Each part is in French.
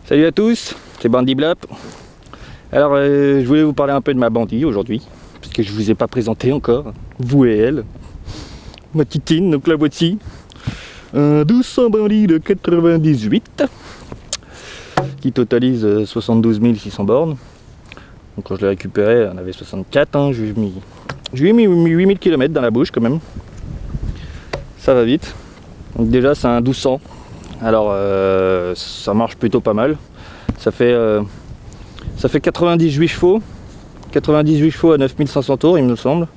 Salut à tous, c'est Bandy Blap. Alors je voulais vous parler un peu de ma Bandy aujourd'hui, parce que je vous ai pas présenté encore, vous et elle. Ma titine, donc la voici. Un 1200 Bandy de 98, qui totalise 72 600 bornes. Donc quand je l'ai récupéré, on avait 64, hein. Je lui ai mis 8000 km dans la bouche quand même. Ça va vite. Donc déjà c'est un 1200. Alors ça marche plutôt pas mal. Ça fait 98 chevaux. 98 chevaux à 9500 tours il me semble.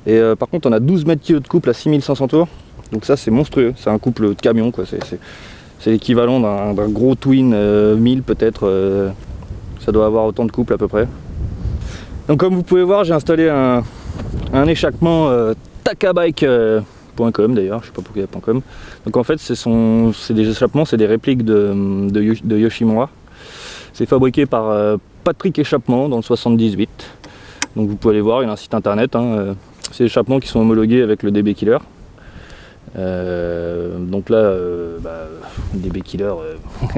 Et par contre on a 12 mètres kg de couple à 6500 tours. Donc ça c'est monstrueux. C'est un couple de camion quoi. C'est l'équivalent d'un gros Twin 1000 peut-être. Ça doit avoir autant de couple à peu près. Donc comme vous pouvez voir j'ai installé un échappement takabike.com d'ailleurs, je sais pas pourquoi il y a .com. Donc en fait c'est des échappements, c'est des répliques de Yoshimura. C'est fabriqué par Patrick Échappement dans le 78. Donc vous pouvez aller voir, il y a un site internet. Hein. C'est des échappements qui sont homologués avec le DB Killer. Donc là, DB Killer,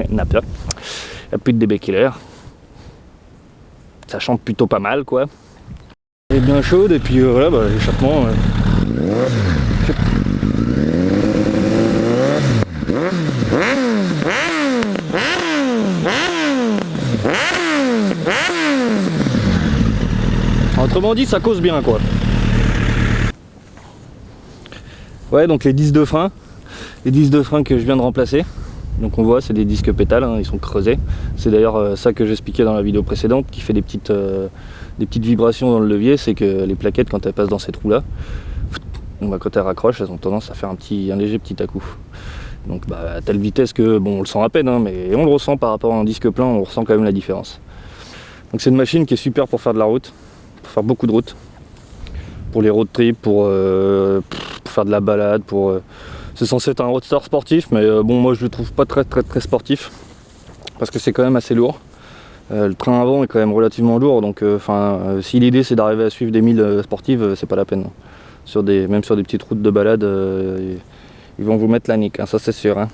il n'y a plus de DB Killer. Ça chante plutôt pas mal quoi. Elle est bien chaude et puis voilà, l'échappement. Autrement dit, ça cause bien quoi. Ouais, donc les disques de frein, que je viens de remplacer. Donc on voit, c'est des disques pétales, hein, ils sont creusés. C'est d'ailleurs ça que j'expliquais dans la vidéo précédente, qui fait des petites vibrations dans le levier. C'est que les plaquettes, quand elles passent dans ces trous là, quand elles raccrochent, elles ont tendance à faire un léger petit à-coup. Donc à telle vitesse que, bon, on le sent à peine, hein, mais on le ressent par rapport à un disque plein, on ressent quand même la différence. Donc c'est une machine qui est super pour faire de la route, pour faire beaucoup de route, pour les road trips, pour faire de la balade, c'est censé être un roadster sportif, mais bon, moi je le trouve pas très sportif, parce que c'est quand même assez lourd. Le train avant est quand même relativement lourd, donc si l'idée c'est d'arriver à suivre des milles sportives, c'est pas la peine. Même sur des petites routes de balade, ils vont vous mettre la nique, hein, ça c'est sûr. Hein.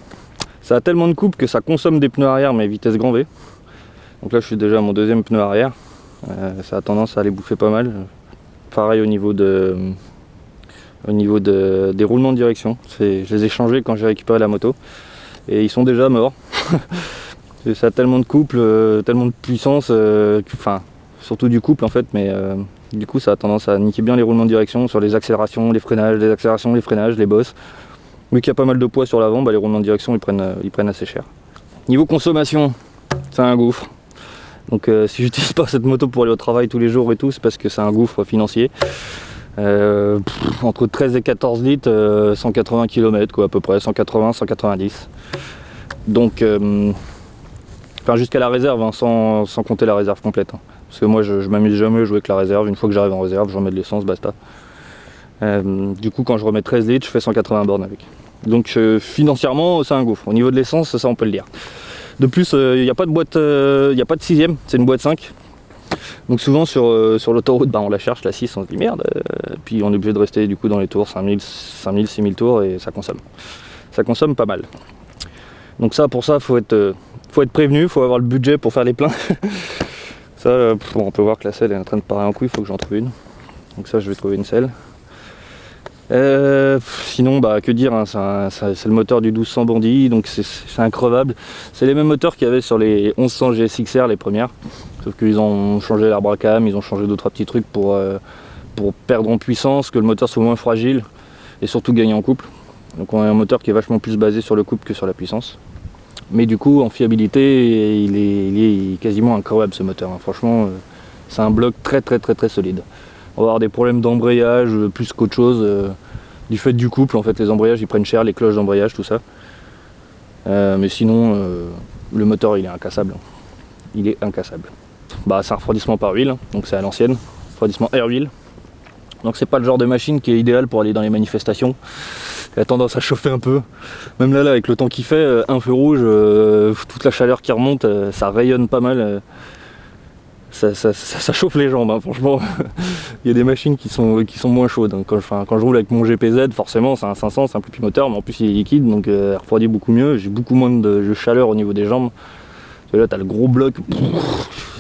Ça a tellement de coupe que ça consomme des pneus arrière, mais vitesse grand V. Donc là je suis déjà à mon deuxième pneu arrière, ça a tendance à aller bouffer pas mal. Pareil au niveau des roulements de direction, je les ai changés quand j'ai récupéré la moto et ils sont déjà morts. Ça a tellement de couple, tellement de puissance, surtout du couple en fait, mais du coup ça a tendance à niquer bien les roulements de direction sur les accélérations, les freinages, les bosses. Vu qu'il y a pas mal de poids sur l'avant, les roulements de direction ils prennent assez cher. Niveau consommation, c'est un gouffre. Donc si j'utilise pas cette moto pour aller au travail tous les jours et tout, c'est parce que c'est un gouffre financier. Entre 13 et 14 litres, 180 km quoi, à peu près, 180, 190. Donc jusqu'à la réserve, hein, sans compter la réserve complète. Hein. Parce que moi je m'amuse jamais à jouer avec la réserve, une fois que j'arrive en réserve, je remets de l'essence, basta. Du coup quand je remets 13 litres, je fais 180 bornes avec. Donc financièrement c'est un gouffre. Au niveau de l'essence, ça on peut le dire. De plus, il n'y a pas de boîte, il n'y a pas de 6ème, c'est une boîte 5. Donc souvent sur l'autoroute, on la cherche, la 6, on se dit merde, puis on est obligé de rester du coup dans les tours, 5000, 6000 tours et ça consomme. Ça consomme pas mal. Donc pour ça, faut être prévenu, faut avoir le budget pour faire les pleins. Ça, on peut voir que la selle est en train de parer en couille, il faut que j'en trouve une. Donc ça, je vais trouver une selle. Sinon que dire, hein, c'est le moteur du 1200 Bandy, donc c'est increvable. C'est les mêmes moteurs qu'il y avait sur les 1100 GSXR les premières, sauf qu'ils ont changé l'arbre à cam, ils ont changé 2-3 petits trucs pour perdre en puissance, que le moteur soit moins fragile et surtout gagner en couple. Donc on a un moteur qui est vachement plus basé sur le couple que sur la puissance, mais du coup en fiabilité il est quasiment incroyable ce moteur, hein. Franchement c'est un bloc très solide. On va avoir des problèmes d'embrayage plus qu'autre chose, du fait du couple. En fait les embrayages ils prennent cher, les cloches d'embrayage, tout ça. Mais sinon le moteur il est incassable. Il est incassable. C'est un refroidissement par huile, donc c'est à l'ancienne, refroidissement air huile. Donc c'est pas le genre de machine qui est idéal pour aller dans les manifestations. Il a tendance à chauffer un peu. Même là avec le temps qu'il fait, un feu rouge, toute la chaleur qui remonte, ça rayonne pas mal. Ça chauffe les jambes, hein, franchement. Il y a des machines qui sont moins chaudes. Quand je roule avec mon GPZ, forcément c'est un 500, c'est un plus petit moteur, mais en plus il est liquide, donc il refroidit beaucoup mieux. J'ai beaucoup moins de chaleur au niveau des jambes. que là t'as le gros bloc,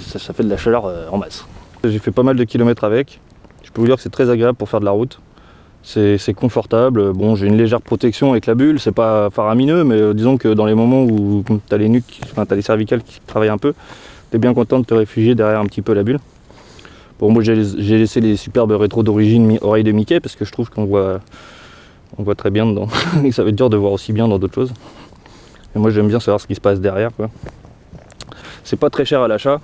ça fait de la chaleur en masse. J'ai fait pas mal de kilomètres avec, je peux vous dire que c'est très agréable pour faire de la route. C'est confortable, bon j'ai une légère protection avec la bulle, c'est pas faramineux, mais disons que dans les moments où t'as les nuques, enfin t'as les cervicales qui travaillent un peu, t'es bien content de te réfugier derrière un petit peu la bulle. Bon moi j'ai laissé les superbes rétros d'origine oreilles de Mickey parce que je trouve qu'on voit très bien dedans, et ça va être dur de voir aussi bien dans d'autres choses. Et moi j'aime bien savoir ce qui se passe derrière, quoi. C'est pas très cher à l'achat,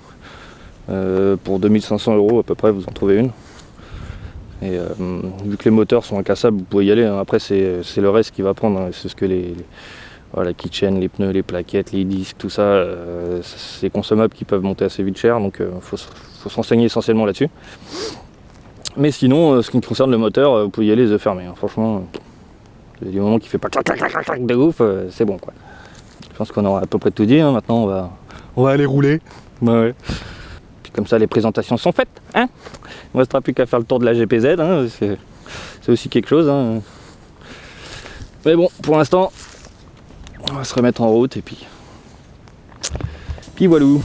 pour 2500 € à peu près vous en trouvez une. Et vu que les moteurs sont incassables, vous pouvez y aller, hein. Après c'est le reste qui va prendre, hein. C'est ce que la keychain, les pneus, les plaquettes, les disques, tout ça, c'est consommable qui peuvent monter assez vite cher, donc faut se renseigner essentiellement là-dessus. Mais sinon, ce qui concerne le moteur, vous pouvez y aller les yeux fermés, hein. Franchement, il y a des moments qui fait pas clac clac clac clac de ouf, c'est bon quoi. Je pense qu'on aura à peu près tout dit, hein. Maintenant on va aller rouler. Ouais. Puis comme ça les présentations sont faites, hein. Il ne restera plus qu'à faire le tour de la GPZ, hein. C'est aussi quelque chose, hein. Mais bon, pour l'instant, on va se remettre en route et puis voilou.